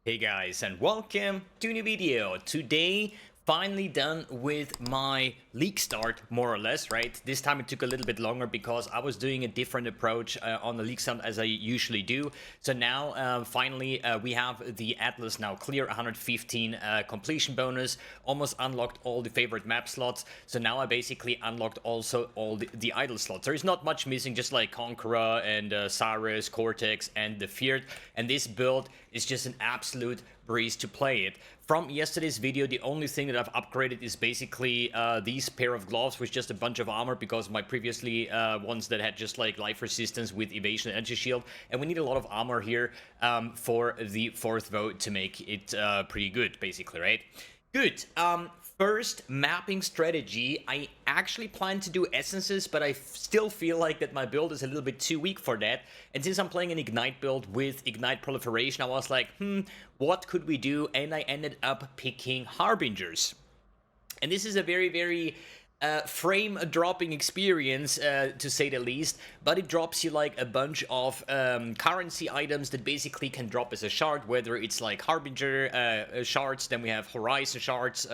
Hey guys, and welcome to a new video. Today, finally done with my league start, more or less, right? This time it took a little bit longer because I was doing a different approach on the league start as I usually do. So now, finally, we have the Atlas now clear, 115 completion bonus, almost unlocked all the favorite map slots. So now I basically unlocked also all the idle slots. There is not much missing, just like Conqueror and Cyrus, Cortex, and the Feared. And this build is just an absolute breeze to play it. From yesterday's video, the only thing that I've upgraded is basically these pair of gloves with just a bunch of armor, because my previously ones that had just like life resistance with evasion and energy shield, and we need a lot of armor here for the fourth vote to make it pretty good, basically, right? Good. First, mapping strategy. I actually plan to do essences, but I still feel like that my build is a little bit too weak for that. And since I'm playing an Ignite build with Ignite Proliferation, I was like, what could we do? And I ended up picking Harbingers. And this is a very frame-dropping experience, to say the least, but it drops you like a bunch of currency items that basically can drop as a shard, whether it's like Harbinger shards, then we have Horizon shards,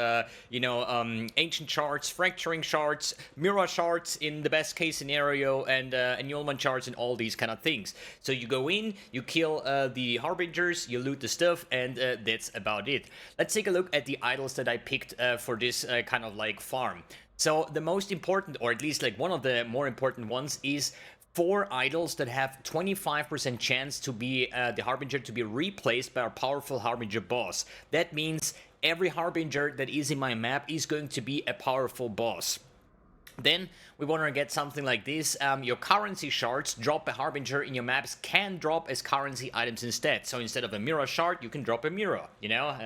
Ancient shards, Fracturing shards, Mirror shards in the best case scenario, and Annulment shards and all these kind of things. So you go in, you kill the Harbingers, you loot the stuff, and that's about it. Let's take a look at the idols that I picked for this kind of like farm. So the most important, or at least like one of the more important ones, is 4 idols that have 25% chance to be the Harbinger to be replaced by a powerful Harbinger boss. That means every Harbinger that is in my map is going to be a powerful boss. Then we want to get something like this. Your currency shards drop a Harbinger in your maps can drop as currency items instead. So instead of a mirror shard, you can drop a mirror, you know?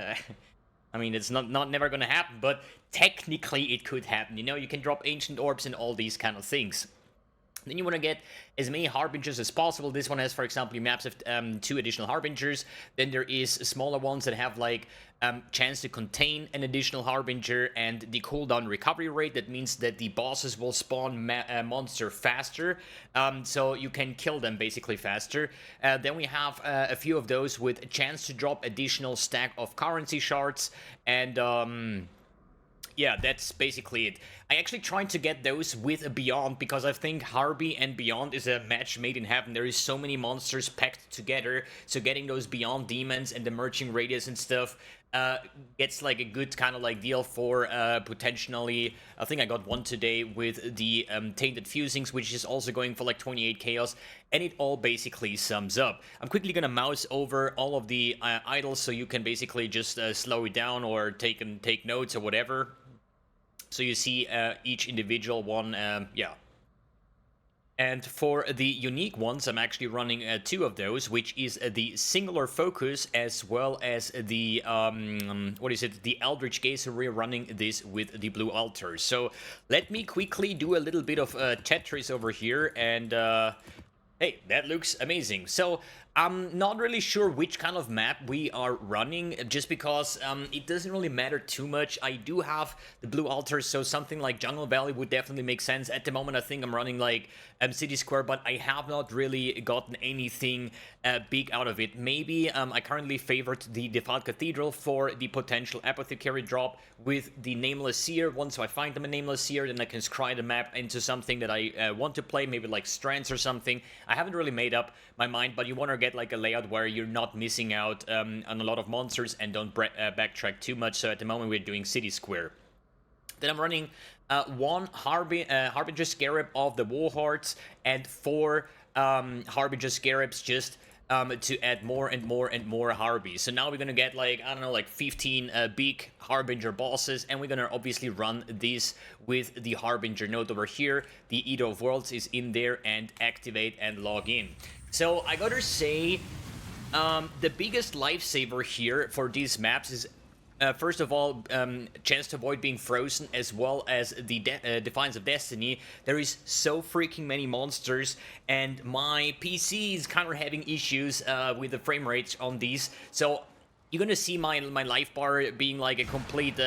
I mean, it's not never gonna happen, but technically it could happen. You know, you can drop ancient orbs and all these kind of things. Then you want to get as many Harbingers as possible. This one has, for example, maps of 2 additional Harbingers. Then there is smaller ones that have like chance to contain an additional Harbinger, and the cooldown recovery rate. That means that the bosses will spawn monster faster, so you can kill them basically faster. Then we have a few of those with a chance to drop additional stack of currency shards, and yeah, that's basically it. I actually tried to get those with a Beyond, because I think Harby and Beyond is a match made in heaven. There is so many monsters packed together, so getting those Beyond demons and the merging radius and stuff gets like a good kind of like deal for potentially. I think I got one today with the Tainted Fusings, which is also going for like 28 chaos, and it all basically sums up. I'm quickly gonna mouse over all of the idols so you can basically just slow it down or take notes or whatever. So you see each individual one, yeah. And for the unique ones, I'm actually running 2 of those, which is the Singular Focus as well as the, the Eldritch Gaze. So we're running this with the Blue Altar. So let me quickly do a little bit of Tetris over here, and hey, that looks amazing. So I'm not really sure which kind of map we are running, just because it doesn't really matter too much. I do have the Blue Altar, so something like Jungle Valley would definitely make sense. At the moment, I think I'm running like City Square, but I have not really gotten anything big out of it. Maybe I currently favored the Defiant Cathedral for the potential Apothecary drop with the Nameless Seer. Once I find them a Nameless Seer, then I can scry the map into something that I want to play, maybe like Strands or something. I haven't really made up my mind, but you want to get like a layout where you're not missing out on a lot of monsters and don't backtrack too much. So at the moment we're doing City Square. Then I'm running 1 Harbinger Scarab of the Warhordes and 4 Harbinger Scarabs, just to add more and more and more Harbies. So now we're gonna get like, I don't know, like 15 big Harbinger bosses, and we're gonna obviously run this with the Harbinger node over here. The Eater of Worlds is in there, and activate and log in. So I gotta say, the biggest lifesaver here for these maps is first of all, chance to avoid being frozen, as well as the Defiance of Destiny. There is so freaking many monsters, and my PC is kind of having issues with the frame rates on these. So you're gonna see my life bar being like a complete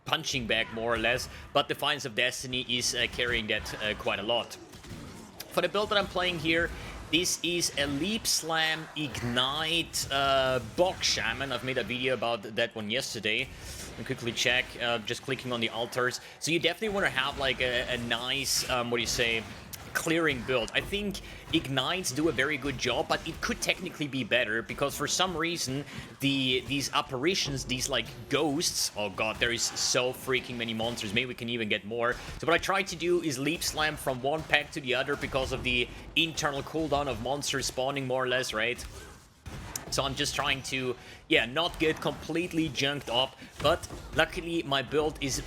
punching bag, more or less. But Defiance of Destiny is carrying that quite a lot. For the build that I'm playing here, This is a Leap Slam Ignite box Shaman. I've made a video about that one yesterday. And quickly check, just clicking on the altars. So you definitely want to have like a nice, what do you say, clearing build. I think Ignites do a very good job, but it could technically be better because for some reason these apparitions, these like ghosts, oh god, there is so freaking many monsters. Maybe we can even get more. So what I try to do is leap slam from one pack to the other because of the internal cooldown of monsters spawning more or less, right? So I'm just trying to, yeah, not get completely junked up, but luckily my build is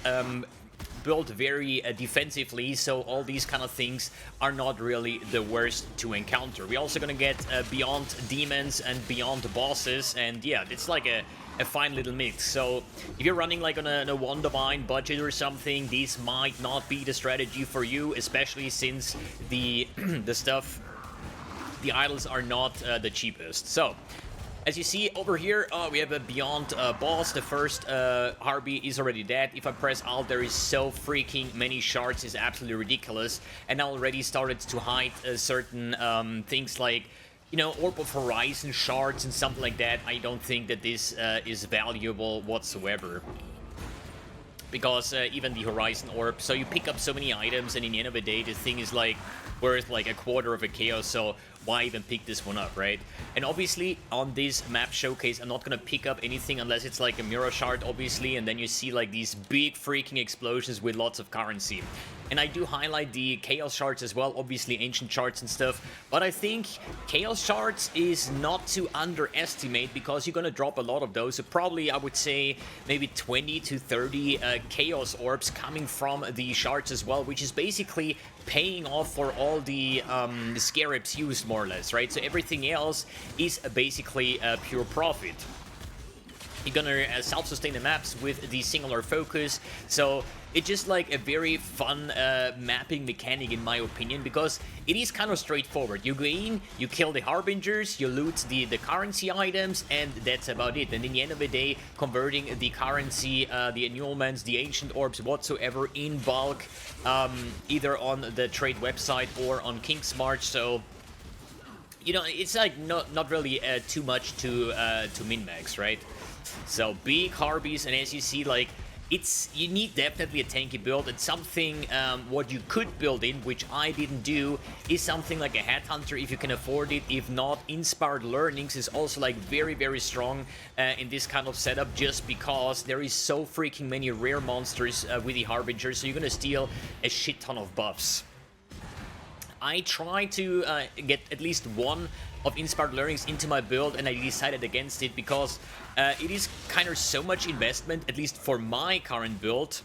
built very defensively, so all these kind of things are not really the worst to encounter. We're also gonna get beyond demons and beyond bosses, and yeah, it's like a fine little mix. So if you're running like on a one divine budget or something, this might not be the strategy for you, especially since the the idols are not the cheapest. So as you see over here, we have a Beyond boss. The first Harby is already dead. If I press Alt, there is so freaking many shards. It's absolutely ridiculous. And I already started to hide certain things like, you know, Orb of Horizon shards and something like that. I don't think that this is valuable whatsoever. Because even the Horizon Orb, so you pick up so many items, and in the end of the day, the thing is like worth like a quarter of a chaos, so why even pick this one up, right? And obviously on this map showcase, I'm not gonna pick up anything unless it's like a mirror shard, obviously, and then you see like these big freaking explosions with lots of currency. And I do highlight the Chaos Shards as well, obviously Ancient Shards and stuff, but I think Chaos Shards is not to underestimate because you're gonna drop a lot of those, so probably I would say maybe 20 to 30 Chaos Orbs coming from the Shards as well, which is basically paying off for all the Scarabs used, more or less, right? So everything else is basically pure profit. You're gonna self-sustain the maps with the singular focus, so it's just like a very fun mapping mechanic in my opinion, because it is kind of straightforward. You go in, you kill the Harbingers, you loot the currency items, and that's about it. And in the end of the day, converting the currency, the annulments, the ancient orbs, whatsoever in bulk, either on the trade website or on Kingsmart. So you know, it's like not really too much to min-max, right? So big Harbies, and as you see, like, you need definitely a tanky build, and something what you could build in, which I didn't do, is something like a Headhunter if you can afford it. If not, Inspired Learnings is also like very strong in this kind of setup, just because there is so freaking many rare monsters with the Harbinger, so you're gonna steal a shit ton of buffs. I try to get at least one of Inspired Learnings into my build, and I decided against it because it is kind of so much investment, at least for my current build,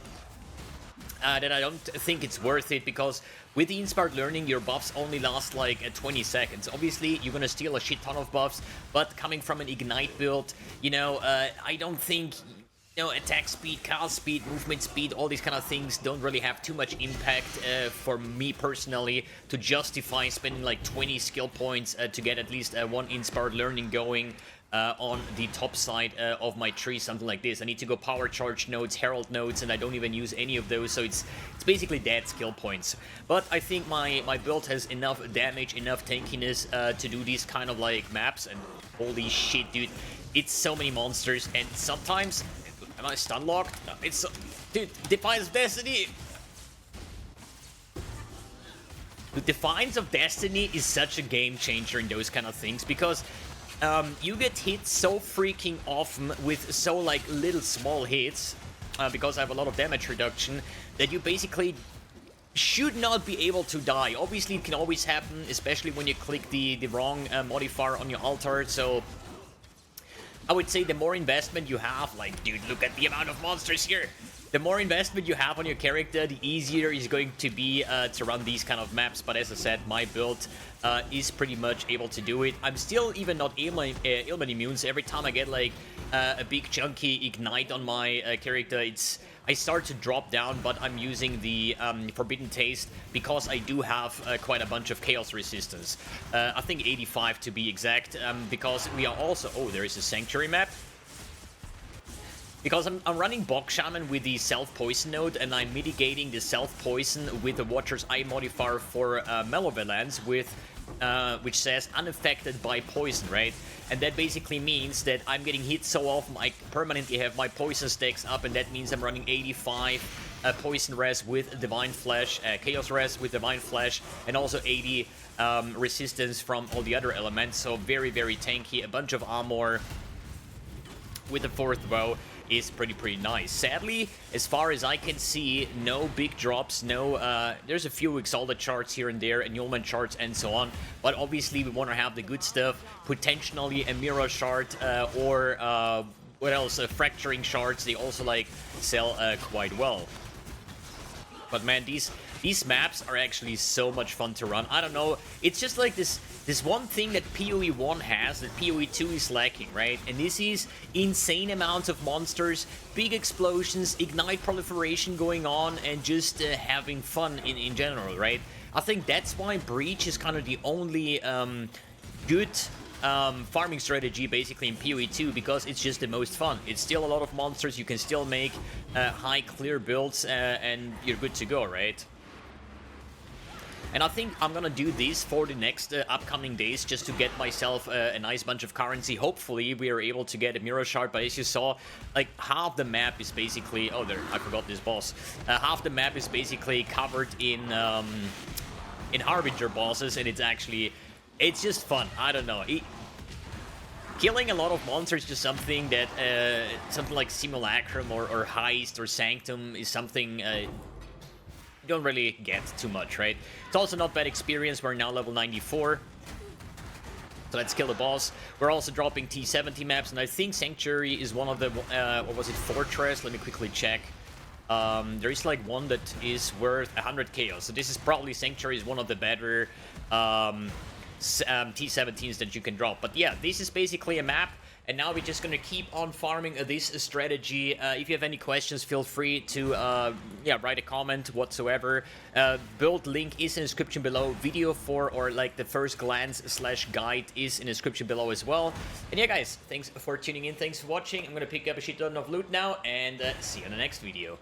that I don't think it's worth it, because with the Inspired Learning, your buffs only last like 20 seconds. Obviously, you're gonna steal a shit ton of buffs, but coming from an Ignite build, you know, I don't think... You know, attack speed, cast speed, movement speed, all these kind of things don't really have too much impact for me personally to justify spending like 20 skill points to get at least one Inspired Learning going on the top side of my tree, something like this. I need to go Power Charge nodes, Herald nodes, and I don't even use any of those, so it's basically dead skill points. But I think my build has enough damage, enough tankiness to do these kind of like maps, and holy shit, dude, it's so many monsters, and sometimes... Am I stun locked? It's... Dude, Defiance of Destiny! The Defiance of Destiny is such a game changer in those kind of things, because you get hit so freaking often with so like little small hits, because I have a lot of damage reduction, that you basically should not be able to die. Obviously it can always happen, especially when you click the wrong modifier on your altar, so... I would say the more investment you have, like, dude, look at the amount of monsters here. The more investment you have on your character, the easier it's going to be to run these kind of maps. But as I said, my build is pretty much able to do it. I'm still even not ailment immune, so every time I get, like, a big chunky Ignite on my character, I start to drop down, but I'm using the Forbidden Taste because I do have quite a bunch of Chaos Resistance. I think 85 to be exact, because we are also... Oh, there is a Sanctuary map. Because I'm running Box Shaman with the Self-Poison node, and I'm mitigating the Self-Poison with the Watcher's Eye modifier for Malevolence with which says unaffected by poison, right? And that basically means that I'm getting hit so often I permanently have my poison stacks up, and that means I'm running 85 poison res with Divine Flesh, Chaos res with Divine Flesh, and also 80 resistance from all the other elements. So very, very tanky. A bunch of armor with the 4th bow is pretty nice. Sadly, as far as I can see, no big drops, no, there's a few Exalted charts here and there, and Yulman charts and so on, but obviously we want to have the good stuff, potentially a Mirror shard, or, what else, Fracturing shards, they also, like, sell quite well. But man, these maps are actually so much fun to run. I don't know, it's just like this one thing that PoE 1 has that PoE 2 is lacking, right? And this is insane amounts of monsters, big explosions, ignite proliferation going on, and just having fun in general, right? I think that's why Breach is kind of the only good farming strategy basically in PoE 2, because it's just the most fun. It's still a lot of monsters, you can still make high clear builds, and you're good to go, right? And I think I'm gonna do this for the next upcoming days, just to get myself a nice bunch of currency. Hopefully we are able to get a Mirror Shard, but as you saw, like, half the map is basically... Oh, there, I forgot this boss. Half the map is basically covered in Harbinger bosses, and it's just fun. I don't know. Killing a lot of monsters is just something that, something like Simulacrum or Heist or Sanctum is something... you don't really get too much, right? It's also not bad experience. We're now level 94. So let's kill the boss. We're also dropping T70 maps, and I think Sanctuary is one of the, what was it, Fortress? Let me quickly check. There is like one that is worth 100 chaos. So this is probably Sanctuary is one of the better T17s that you can drop. But yeah, this is basically a map. And now we're just gonna keep on farming this strategy. If you have any questions, feel free to write a comment whatsoever. Build link is in the description below. Video for, or like the first glance / guide is in the description below as well. And yeah, guys, thanks for tuning in. Thanks for watching. I'm gonna pick up a shit ton of loot now, and see you in the next video.